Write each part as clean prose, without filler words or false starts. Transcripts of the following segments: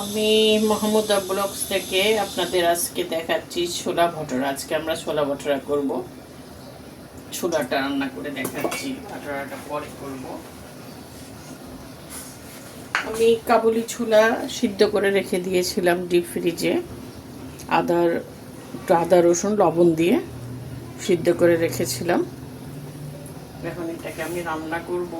আমি মাহমুদা ব্লগস থেকে আপনাদের আজকে দেখাচ্ছি ছোলা ভটোরা। আজকে আমরা ছোলা ভটোরা করব। ছোলাটা রান্না করে দেখাচ্ছি, ভটোরাটা পরে করব। আমি কাবুলি ছোলা সিদ্ধ করে রেখে দিয়েছিলাম ডিপ ফ্রিজে, আদা রসুন লবণ দিয়ে সিদ্ধ করে রেখেছিলাম। এখন এটাকে আমি রান্না করব।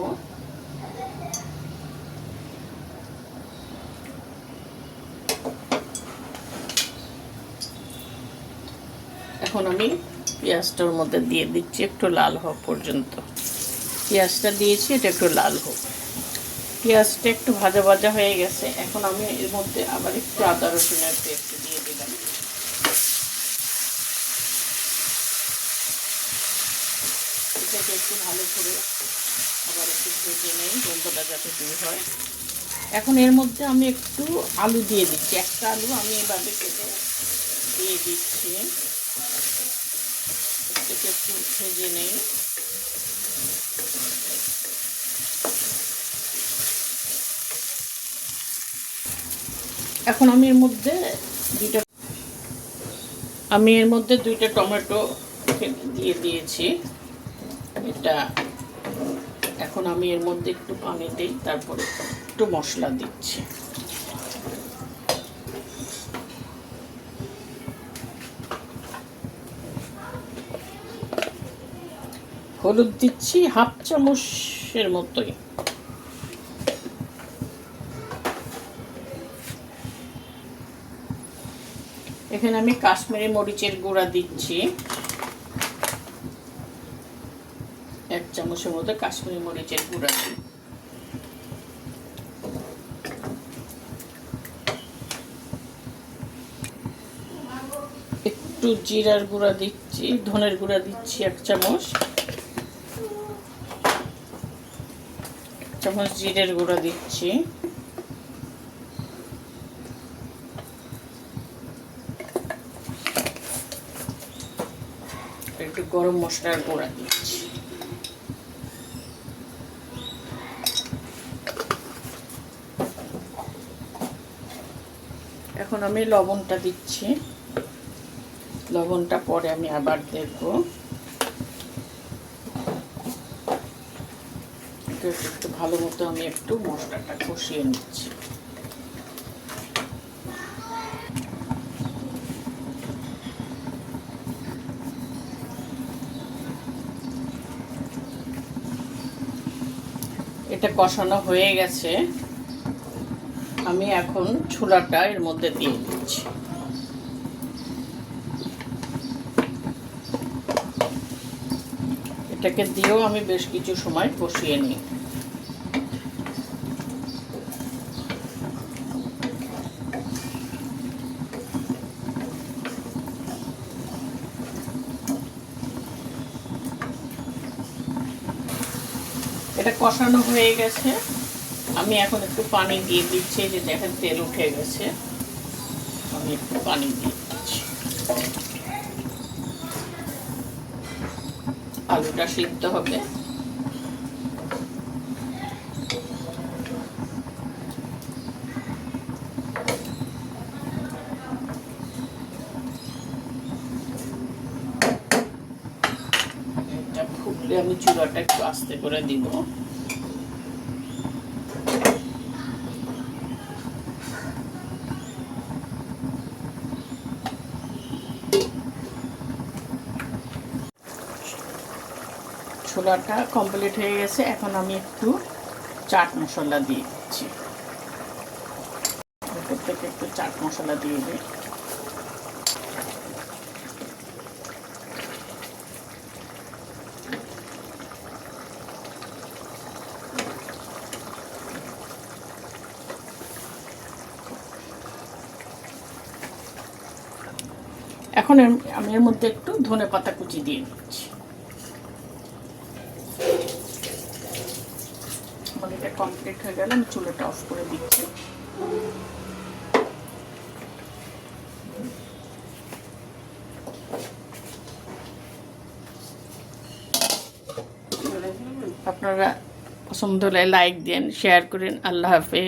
এখন আমি পেঁয়াজটার মধ্যে দিয়ে দিচ্ছি, একটু লাল হওয়া পর্যন্ত পেঁয়াজটা দিয়েছি। এটা একটু লাল হোক। পেঁয়াজটা একটু ভাজা ভাজা হয়ে গেছে। এখন আমি এর মধ্যে আবার একটু আদা রসুনের পেস্ট দিয়ে দিলাম। এটাকে একটু ভালো করে আবার একটু ভেজে নেই, গন্ধটা যাতে দূর হয়। এখন এর মধ্যে আমি একটু আলু দিয়ে দিচ্ছি। একটা আলু আমি এভাবে কেটে দিয়ে দিচ্ছি। এটাকে একটু ভেজে নেই। এখন আমি এর মধ্যে দুইটা টমেটো দিয়ে দিয়েছি। এটা এখন আমি এর মধ্যে একটু পানি দিই, তারপরে একটু মশলা দিচ্ছি। হলুদ দিচ্ছি হাফ চামচের মতোই। এখানে আমি কাশ্মীরি মরিচের গুঁড়া দিচ্ছি, 1 চামচের মতো কাশ্মীরি মরিচের গুঁড়া দিই। একটু জিরার গুঁড়া দিচ্ছি, ধনের গুঁড়া দিচ্ছি 1 চামচ, 1 চামচ জিরের গুঁড়া দিচ্ছি। একটু গরম মশলার গুঁড়া দিচ্ছি। এখন আমি লবণটা দিচ্ছি। লবণটা পরে আমি আবার দেব। একটু ভালো মতো আমি একটু মশলাটা কষিয়ে নিচ্ছি। এটা কষানো হয়ে গেছে। আমি এখন ছোলাটা এর মধ্যে দিয়ে দিচ্ছি। এটাকে দিয়েও আমি বেশ কিছু সময় কষিয়ে নিই। এটা কষানো হয়ে গেছে। আমি এখন একটু পানি দিয়ে দিচ্ছি। যে দেখেন তেল উঠে গেছে, আমি একটু পানি দিয়ে দিচ্ছি। আলুটা সিদ্ধ হবে। এটা ফুটলে আমি চুলাটা একটু আস্তে করে দিব। ছোলাটা কমপ্লিট হয়ে গেছে। এখন আমি একটু চাট মশলা দিয়ে দিচ্ছি। উপর থেকে একটু চাট মশলা দিয়ে দিই। এখন আমি এর মধ্যে একটু ধনেপাতা কুচি দিয়ে দিচ্ছি। আমার এটা কমপ্লিট হয়ে গেলে আমি চুলাটা অফ করে দিচ্ছি। আপনারা পছন্দ হলে লাইক দেন, শেয়ার করেন। আল্লাহ হাফেজ।